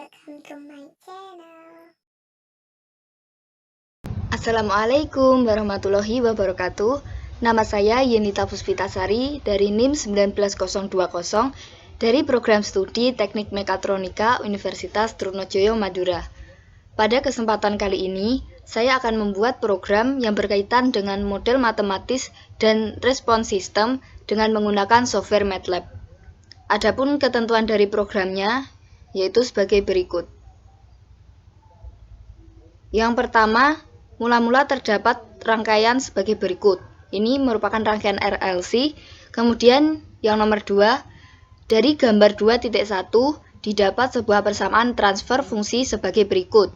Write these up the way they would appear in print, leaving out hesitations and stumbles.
welcome to my channel. Assalamualaikum warahmatullahi wabarakatuh. Nama saya Yenita Puspitasari dari NIM 19020 dari program studi Teknik Mekatronika Universitas Trunojoyo Madura. Pada kesempatan kali ini, saya akan membuat program yang berkaitan dengan model matematis dan respons sistem dengan menggunakan software MATLAB. Adapun ketentuan dari programnya yaitu sebagai berikut. Yang pertama, mula-mula terdapat rangkaian sebagai berikut. Ini merupakan rangkaian RLC. Kemudian yang nomor 2, dari gambar 2.1 didapat sebuah persamaan transfer fungsi sebagai berikut.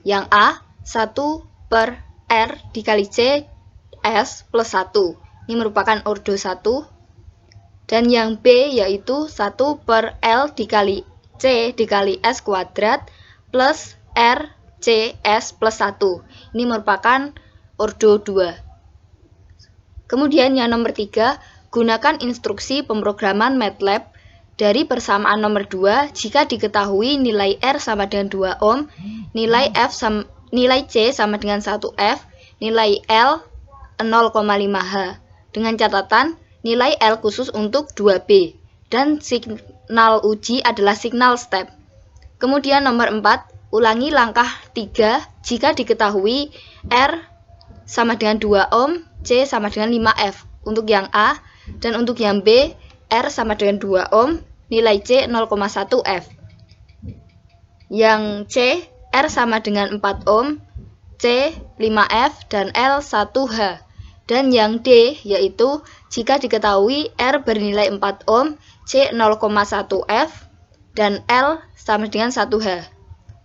Yang A, 1/R dikali C S plus 1. Ini merupakan ordo 1. Dan yang B yaitu 1/L dikali C dikali S kuadrat plus R CS plus 1. Ini merupakan ordo 2. Kemudian yang nomor 3, gunakan instruksi pemrograman MATLAB dari persamaan nomor 2 jika diketahui nilai R sama dengan 2 ohm, nilai C sama dengan 1 F, nilai L 0,5 H. Dengan catatan nilai L khusus untuk 2B dan signal uji adalah signal step. Kemudian nomor 4, ulangi langkah 3 jika diketahui R sama dengan 2 ohm, C sama dengan 5 F untuk yang A, dan untuk yang B, R sama dengan 2 ohm, nilai C 0,1 F. Yang C, R sama dengan 4 ohm, C 5 F, dan L 1 H. Dan yang D yaitu jika diketahui R bernilai 4 ohm, C 0,1 F, dan L sama dengan 1 H.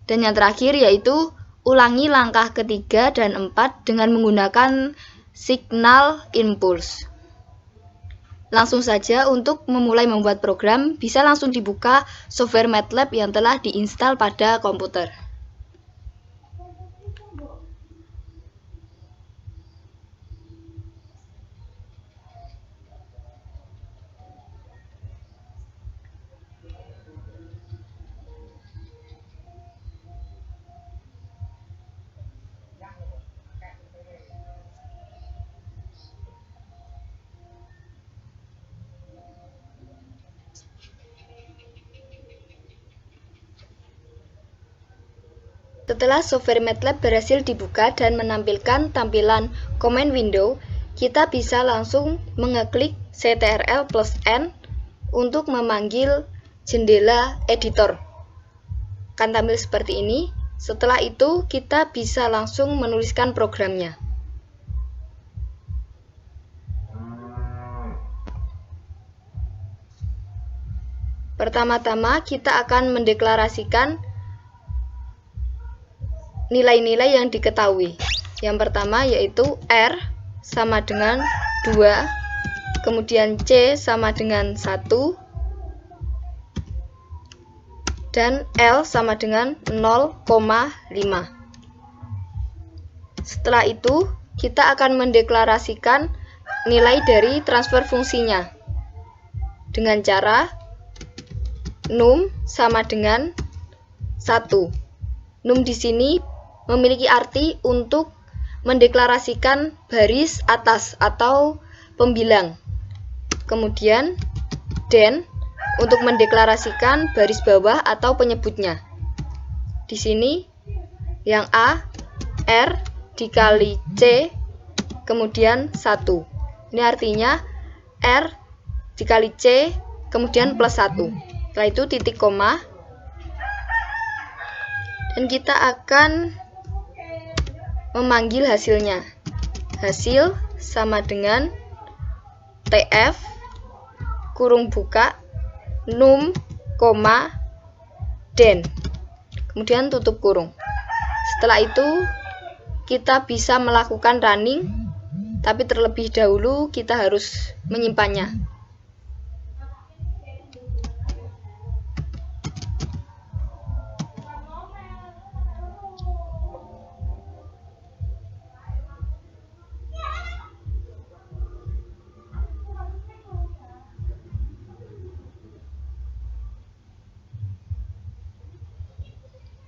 Dan yang terakhir yaitu ulangi langkah ketiga dan 4 dengan menggunakan signal impuls. Langsung saja untuk memulai membuat program, bisa langsung dibuka software MATLAB yang telah diinstal pada komputer. Setelah software MATLAB berhasil dibuka dan menampilkan tampilan command window, kita bisa langsung mengeklik Ctrl plus N untuk memanggil jendela editor. Akan tampil seperti ini. Setelah itu, kita bisa langsung menuliskan programnya. Pertama-tama, kita akan mendeklarasikan nilai-nilai yang diketahui. Yang pertama yaitu R sama dengan 2, kemudian C sama dengan 1, dan L sama dengan 0,5. Setelah itu, kita akan mendeklarasikan nilai dari transfer fungsinya dengan cara num sama dengan 1. Num di sini memiliki arti untuk mendeklarasikan baris atas atau pembilang. Kemudian den untuk mendeklarasikan baris bawah atau penyebutnya. Di sini yang A, R dikali C, kemudian 1. Ini artinya R dikali C, kemudian plus 1. Setelah itu titik koma. Dan kita akan memanggil hasilnya. Hasil sama dengan TF kurung buka num, den. Kemudian tutup kurung. Setelah itu kita bisa melakukan running, tapi terlebih dahulu kita harus menyimpannya.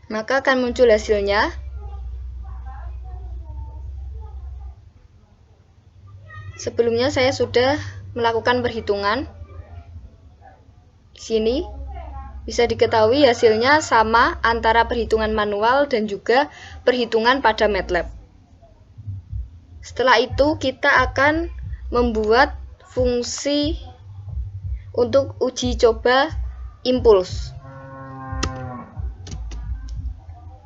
maka akan muncul hasilnya. Sebelumnya saya sudah melakukan perhitungan. Di sini bisa diketahui hasilnya sama antara perhitungan manual dan juga perhitungan pada MATLAB. Setelah itu kita akan membuat fungsi untuk uji coba impuls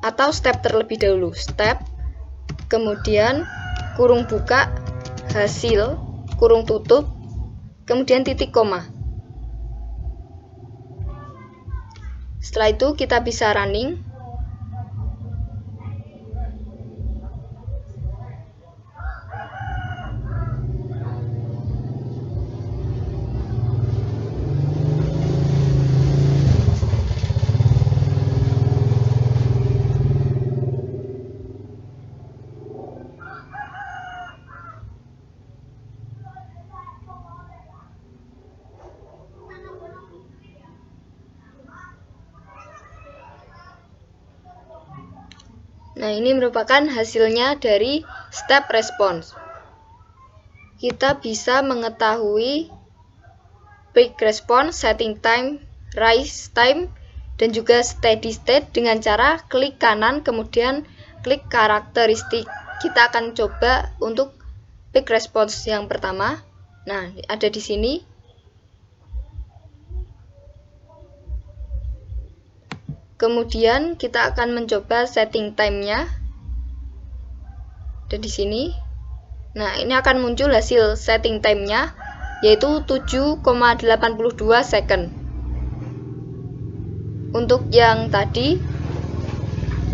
atau step terlebih dahulu. Step, kemudian kurung buka, hasil, kurung tutup, kemudian titik koma. Setelah itu kita bisa running. Nah, ini merupakan hasilnya dari step response. Kita bisa mengetahui peak response, setting time, rise time, dan juga steady state dengan cara klik kanan kemudian klik karakteristik. Kita akan coba untuk peak response yang pertama. Nah, ada di sini. Kemudian kita akan mencoba setting time-nya. Ada di sini. Nah, ini akan muncul hasil setting time-nya yaitu 7,82 second. Untuk yang tadi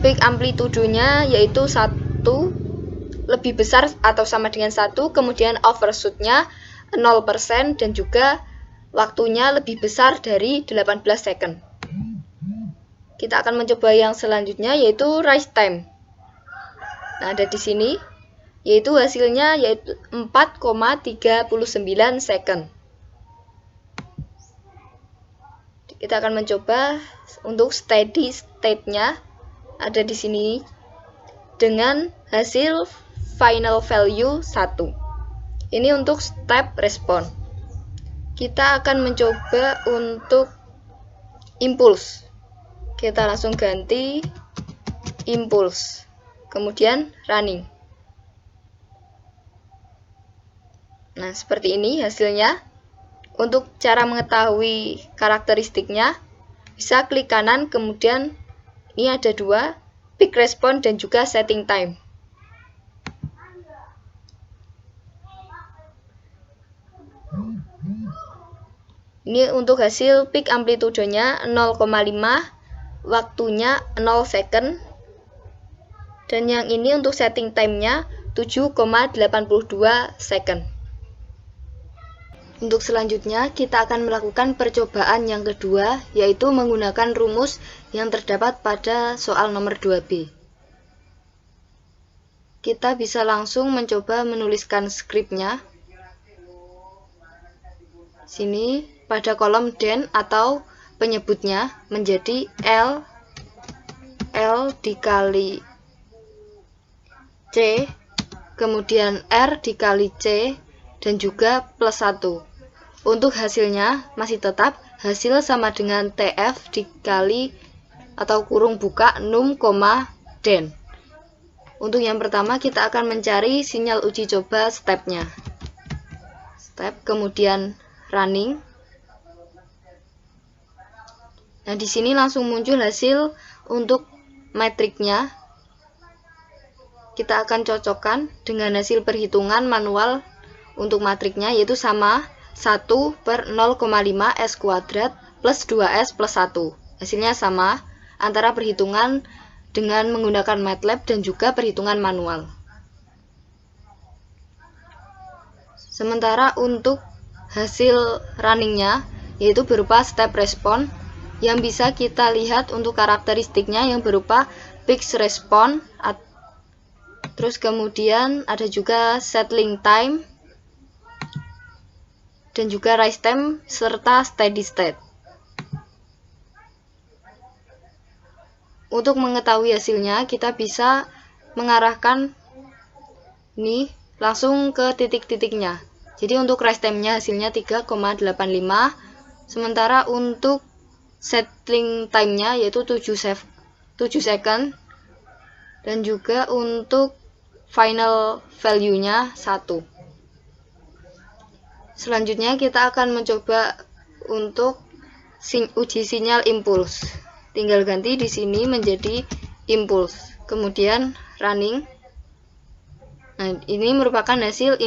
peak amplitudonya yaitu 1 lebih besar atau sama dengan 1, kemudian overshoot-nya 0% dan juga waktunya lebih besar dari 18 second. Kita akan mencoba yang selanjutnya yaitu rise time. Nah, ada di sini yaitu hasilnya yaitu 4,39 second. Kita akan mencoba untuk steady state-nya ada di sini dengan hasil final value 1. Ini untuk step respon. Kita akan mencoba untuk impuls. Kita langsung ganti impuls. Kemudian running. Nah, seperti ini hasilnya. Untuk cara mengetahui karakteristiknya, bisa klik kanan, kemudian ini ada 2, peak response dan juga setting time. Ini untuk hasil peak amplitudonya 0,5, waktunya 0 second. Dan yang ini untuk setting time-nya 7,82 second. Untuk selanjutnya, kita akan melakukan percobaan yang kedua, yaitu menggunakan rumus yang terdapat pada soal nomor 2B. Kita bisa langsung mencoba menuliskan skripnya. Sini, pada kolom den atau penyebutnya menjadi L dikali C, kemudian R dikali C, dan juga plus 1. Untuk hasilnya masih tetap hasil sama dengan TF dikali atau kurung buka num, den. Untuk yang pertama kita akan mencari sinyal uji coba stepnya. Step, kemudian running. Nah, di sini langsung muncul hasil untuk matriknya. Kita akan cocokkan dengan hasil perhitungan manual untuk matriknya, yaitu sama 1/0,5 S kuadrat plus 2S plus 1. Hasilnya sama antara perhitungan dengan menggunakan MATLAB dan juga perhitungan manual. Sementara untuk hasil runningnya, yaitu berupa step response, yang bisa kita lihat untuk karakteristiknya yang berupa fixed response, terus kemudian ada juga settling time, dan juga rise time serta steady state. untuk mengetahui hasilnya, kita bisa mengarahkan ini langsung ke titik-titiknya. Jadi untuk rise time-nya hasilnya 3,85, sementara untuk settling time-nya yaitu 7 second, dan juga untuk final value-nya 1. Selanjutnya kita akan mencoba untuk uji sinyal impuls. Tinggal ganti di sini menjadi impuls. Kemudian running. Nah, ini merupakan hasil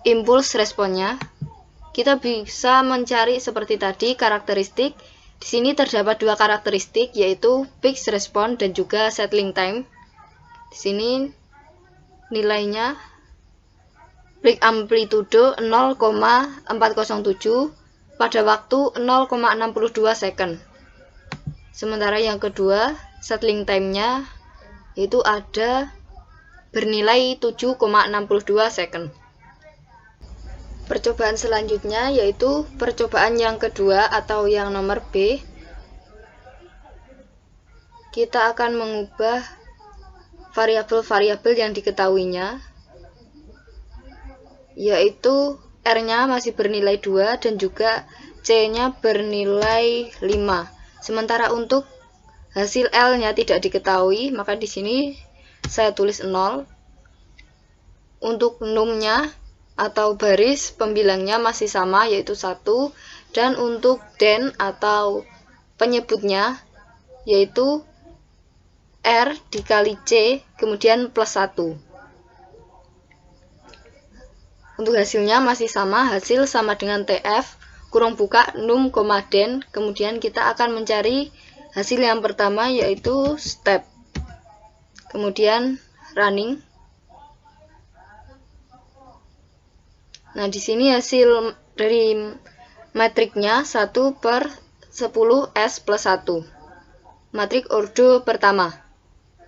impuls responnya. Kita bisa mencari seperti tadi karakteristik. Di sini terdapat dua karakteristik, yaitu peak response dan juga settling time. Di sini nilainya peak amplitude 0,407 pada waktu 0,62 second. Sementara yang kedua, settling time-nya itu ada bernilai 7,62 second. Percobaan selanjutnya yaitu percobaan yang kedua atau yang nomor B. Kita akan mengubah variabel-variabel yang diketahuinya, yaitu R-nya masih bernilai 2 dan juga C-nya bernilai 5. Sementara untuk hasil L-nya tidak diketahui, maka di sini saya tulis 0. Untuk num-nya atau baris pembilangnya masih sama, yaitu 1, dan untuk den atau penyebutnya yaitu R dikali C kemudian plus 1. Untuk hasilnya masih sama, hasil sama dengan TF kurung buka num, den, kemudian kita akan mencari hasil yang pertama yaitu step, kemudian running. Nah, di sini hasil dari matriknya 1/10S plus 1. Matrik ordo pertama.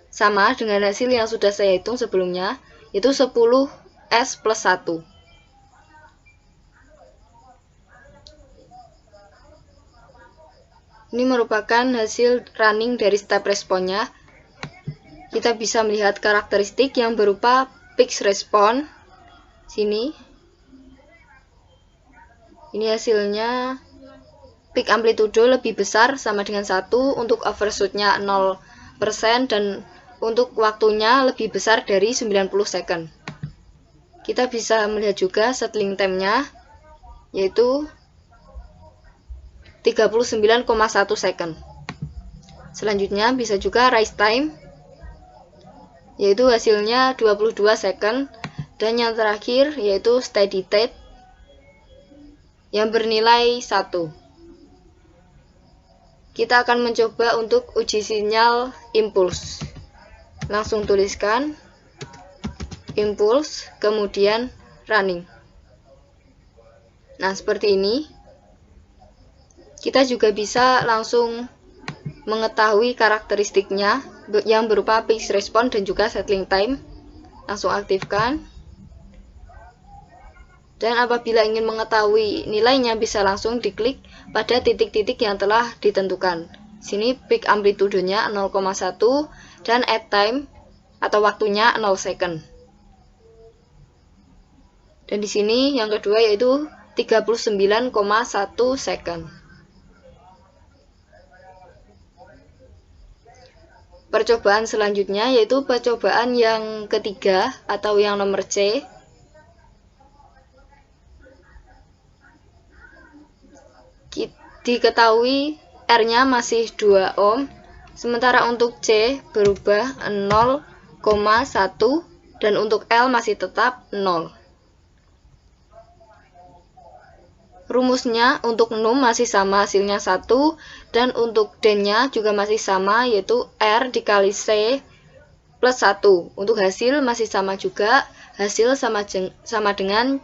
Sama dengan hasil yang sudah saya hitung sebelumnya, yaitu 10S plus 1. Ini merupakan hasil running dari step responnya. Kita bisa melihat karakteristik yang berupa peak response. Sini. Ini hasilnya peak amplitude lebih besar sama dengan 1, untuk overshoot-nya 0% dan untuk waktunya lebih besar dari 90 second. Kita bisa melihat juga settling time-nya yaitu 39,1 second. Selanjutnya bisa juga rise time yaitu hasilnya 22 second, dan yang terakhir yaitu steady state yang bernilai 1. Kita akan mencoba untuk uji sinyal impuls. Langsung tuliskan impuls, kemudian running. Nah, seperti ini. Kita juga bisa langsung mengetahui karakteristiknya yang berupa peak response dan juga settling time. Langsung aktifkan. Dan apabila ingin mengetahui nilainya, bisa langsung diklik pada titik-titik yang telah ditentukan. Sini peak amplitude-nya 0,1 dan at time atau waktunya 0 second. Dan di sini yang kedua yaitu 39,1 second. Percobaan selanjutnya yaitu percobaan yang ketiga atau yang nomor C. Diketahui R-nya masih 2 ohm, sementara untuk C berubah 0,1 dan untuk L masih tetap 0. Rumusnya untuk num masih sama, hasilnya 1, dan untuk den-nya juga masih sama, yaitu R dikali C plus 1. Untuk hasil masih sama juga, hasil sama dengan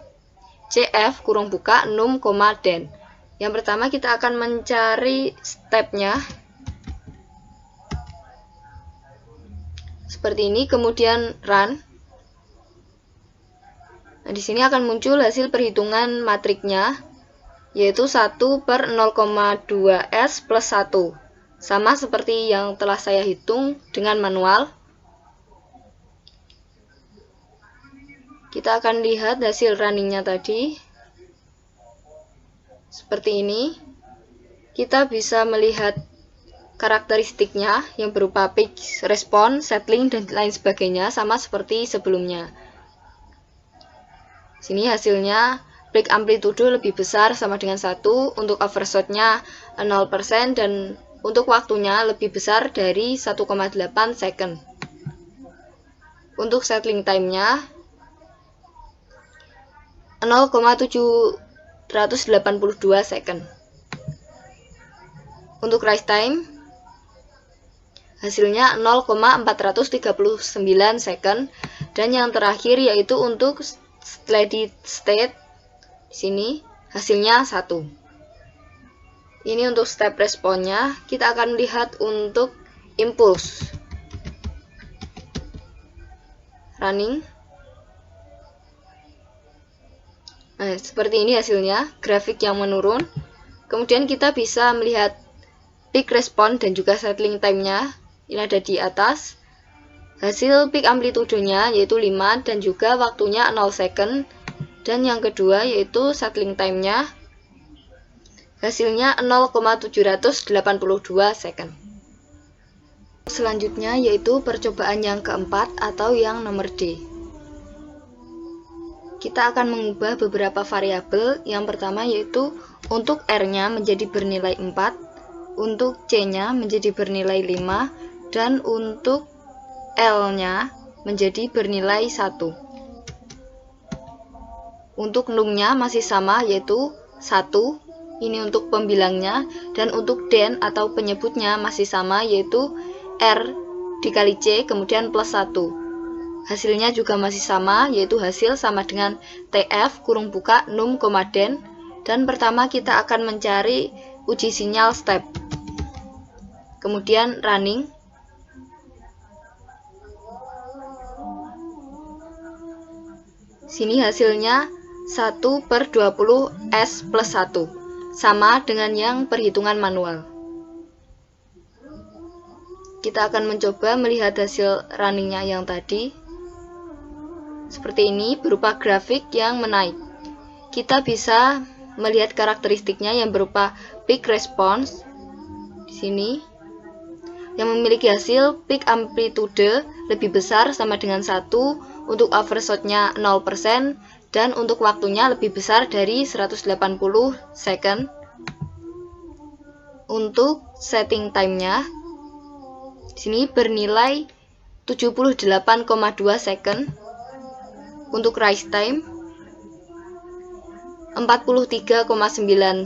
CF kurung buka num, den. Yang pertama kita akan mencari stepnya seperti ini, kemudian run. Nah, di sini akan muncul hasil perhitungan matriknya yaitu 1/0,2S plus 1. sama seperti yang telah saya hitung dengan manual. Kita akan lihat hasil runningnya tadi. Seperti ini. Kita bisa melihat karakteristiknya yang berupa peak, response, settling, dan lain sebagainya, sama seperti sebelumnya. Sini hasilnya peak amplitude lebih besar sama dengan 1, untuk overshotnya 0%, dan untuk waktunya lebih besar dari 1,8 second. Untuk settling time-nya 0,782 second. Untuk rise time hasilnya 0,439 second, dan yang terakhir yaitu untuk steady state. Di sini hasilnya 1. Ini untuk step responnya. Kita akan lihat untuk impulse running. Nah, seperti ini hasilnya, grafik yang menurun. Kemudian kita bisa melihat peak response dan juga settling time-nya. Ini ada di atas. Hasil peak amplitude-nya yaitu 5 dan juga waktunya 0 second. Dan yang kedua yaitu settling time-nya. Hasilnya 0,782 second. Selanjutnya yaitu percobaan yang keempat atau yang nomor D. Kita akan mengubah beberapa variabel. Yang pertama yaitu untuk R-nya menjadi bernilai 4, untuk C-nya menjadi bernilai 5, dan untuk L-nya menjadi bernilai 1. Untuk num-nya masih sama yaitu 1, ini untuk pembilangnya, dan untuk den atau penyebutnya masih sama yaitu R dikali C kemudian plus 1. Hasilnya juga masih sama, yaitu hasil sama dengan TF kurung buka num, den, dan pertama kita akan mencari uji sinyal step. Kemudian running. Sini hasilnya 1/20 S plus 1, sama dengan yang perhitungan manual. Kita akan mencoba melihat hasil runningnya yang tadi. Seperti ini, berupa grafik yang menaik. Kita bisa melihat karakteristiknya yang berupa peak response di sini, yang memiliki hasil peak amplitude lebih besar sama dengan 1, untuk overshotnya 0%, dan untuk waktunya lebih besar dari 180 second. Untuk setting time-nya di sini bernilai 78,2 second. Untuk rise time 43,9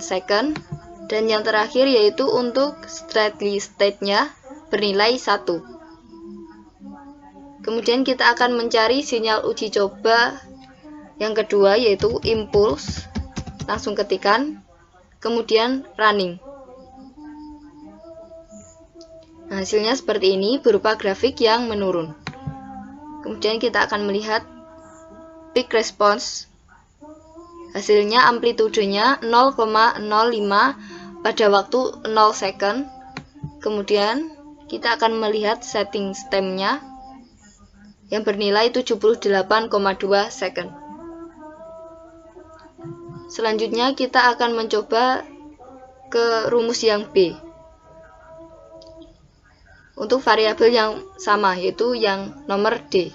second, dan yang terakhir yaitu untuk steady state-nya bernilai 1. Kemudian kita akan mencari sinyal uji coba yang kedua yaitu impulse. Langsung ketikkan, kemudian running. Nah, hasilnya seperti ini berupa grafik yang menurun. Kemudian kita akan melihat peak response. Hasilnya amplitudenya 0,05 pada waktu 0 second. Kemudian kita akan melihat setting time-nya yang bernilai 78,2 second. Selanjutnya kita akan mencoba ke rumus yang B. Untuk variabel yang sama yaitu yang nomor D.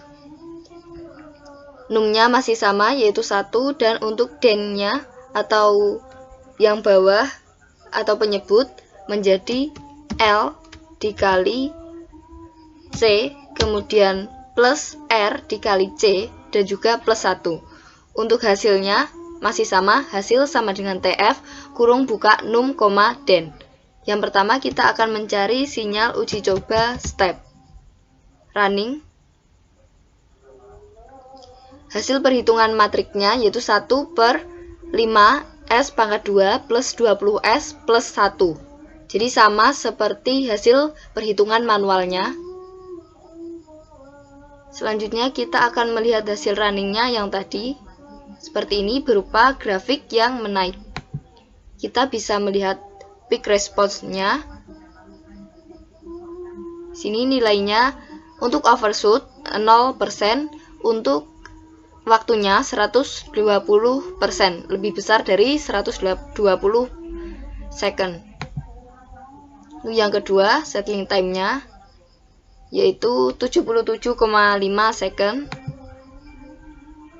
Num-nya masih sama yaitu 1, dan untuk den-nya atau yang bawah atau penyebut menjadi L dikali C kemudian plus R dikali C dan juga plus 1. Untuk hasilnya masih sama, hasil sama dengan TF kurung buka num, den. Yang pertama kita akan mencari sinyal uji coba step. Running. Hasil perhitungan matriknya yaitu 1/5 S pangkat 2 plus 20 S plus 1. Jadi sama seperti hasil perhitungan manualnya. Selanjutnya kita akan melihat hasil runningnya yang tadi. Seperti ini berupa grafik yang menaik. Kita bisa melihat peak response-nya Sini nilainya untuk overshoot 0%, untuk waktunya 120%, lebih besar dari 120 second. Lalu yang kedua, settling time-nya yaitu 77,5 second.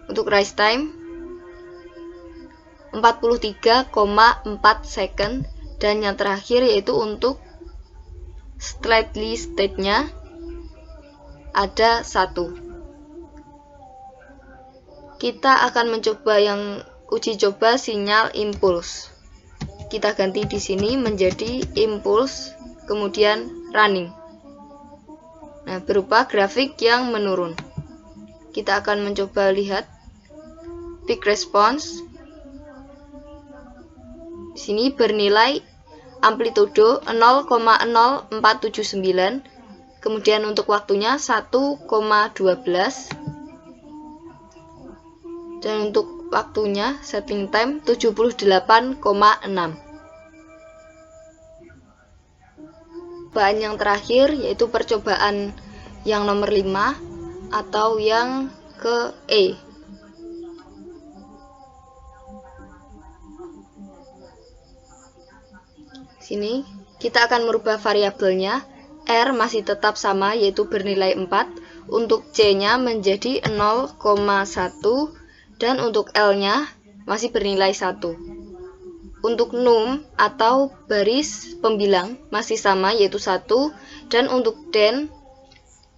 Untuk rise time 43,4 second, dan yang terakhir yaitu untuk slightly state-nya ada 1. Kita akan mencoba yang uji coba sinyal impuls. Kita ganti di sini menjadi impuls, kemudian running. Nah, berupa grafik yang menurun. Kita akan mencoba lihat peak response. Di sini bernilai amplitudo 0,0479, kemudian untuk waktunya 1,12, dan untuk waktunya setting time 78,6. Percobaan yang terakhir yaitu percobaan yang nomor 5 atau yang ke E. Sini kita akan merubah variabelnya. R masih tetap sama yaitu bernilai 4, untuk C-nya menjadi 0,1, dan untuk L-nya masih bernilai 1. Untuk num atau baris pembilang masih sama yaitu 1, dan untuk den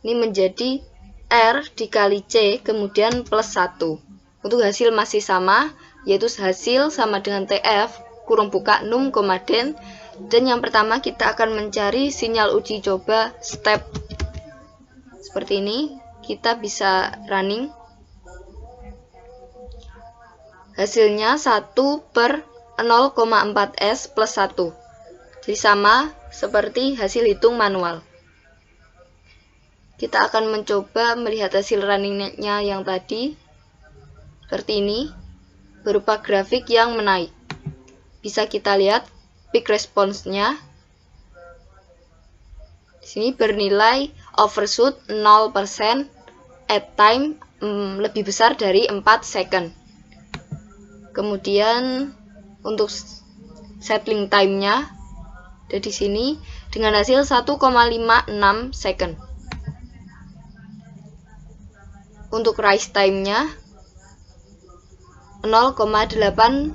ini menjadi R dikali C kemudian plus 1. Untuk hasil masih sama yaitu hasil sama dengan TF kurung buka num, den. Dan yang pertama kita akan mencari sinyal uji coba step. Seperti ini, kita bisa running. Hasilnya 1/0,4S plus 1. Jadi sama seperti hasil hitung manual. Kita akan mencoba melihat hasil runningnya yang tadi. Seperti ini, berupa grafik yang menaik. Bisa kita lihat peak response-nya. Di sini bernilai overshoot 0% at time lebih besar dari 4 second. Kemudian untuk settling time-nya ada di sini dengan hasil 1,56 second. Untuk rise time-nya 0,879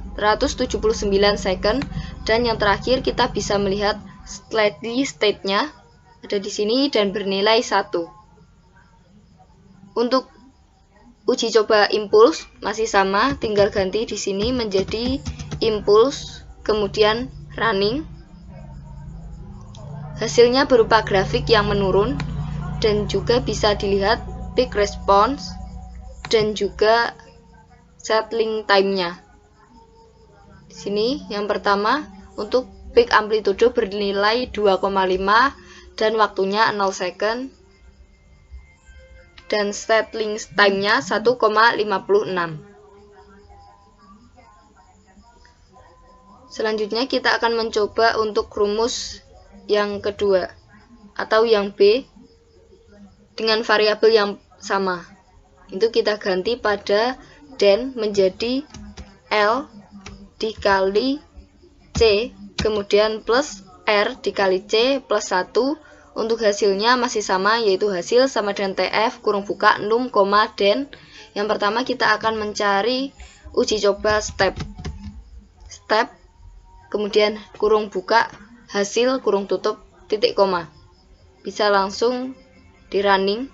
second, dan yang terakhir kita bisa melihat slightly state-nya ada di sini dan bernilai 1. Untuk uji coba impuls masih sama, tinggal ganti di sini menjadi impuls kemudian running. Hasilnya berupa grafik yang menurun, dan juga bisa dilihat peak response dan juga settling time-nya. Di sini yang pertama untuk peak amplitudo bernilai 2,5 dan waktunya 0 second. Dan settling time-nya 1,56. Selanjutnya kita akan mencoba untuk rumus yang kedua atau yang B dengan variabel yang sama. Itu kita ganti pada den menjadi L dikali C kemudian plus R dikali C plus 1. Untuk hasilnya masih sama yaitu hasil sama dengan TF kurung buka num, den. Yang pertama kita akan mencari uji coba step, kemudian kurung buka hasil kurung tutup titik koma. Bisa langsung di running.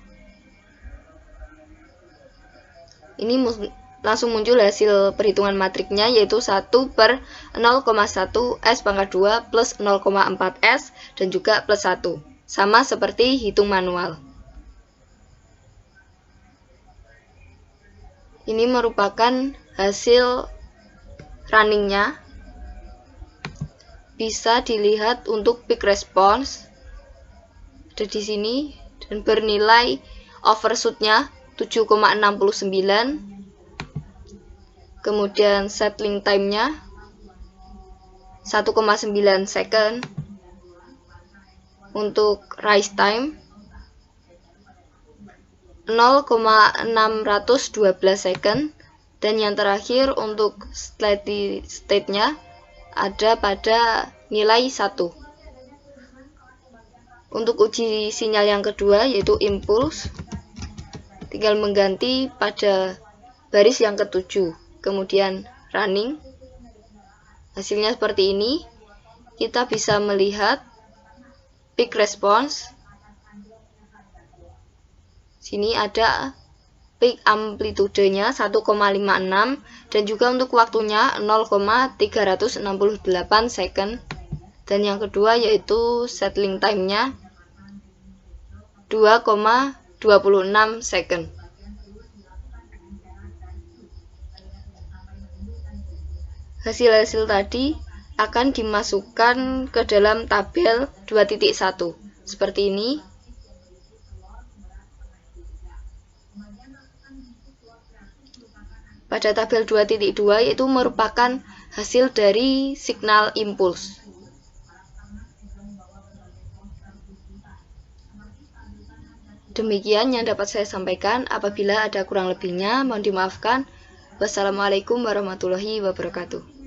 Ini langsung muncul hasil perhitungan matriknya yaitu 1/0,1 S pangkat 2 plus 0,4 S dan juga plus 1. Sama seperti hitung manual. Ini merupakan hasil runningnya. Bisa dilihat untuk peak response ada di sini dan bernilai overshoot-nya 7,69. Kemudian settling time-nya 1,9 second. untuk rise time 0,612 second, dan yang terakhir untuk steady state-nya ada pada nilai 1. Untuk uji sinyal yang kedua yaitu impulse, tinggal mengganti pada baris yang ketujuh, kemudian running. Hasilnya seperti ini. Kita bisa melihat peak response. Sini ada peak amplitudenya 1,56 dan juga untuk waktunya 0,368 second. Dan yang kedua yaitu settling time-nya 2,26 second. Hasil-hasil tadi akan dimasukkan ke dalam tabel 2.1 seperti ini. Pada tabel 2.2 yaitu merupakan hasil dari signal impuls. Demikian yang dapat saya sampaikan. Apabila ada kurang lebihnya mohon dimaafkan. Wassalamualaikum warahmatullahi wabarakatuh.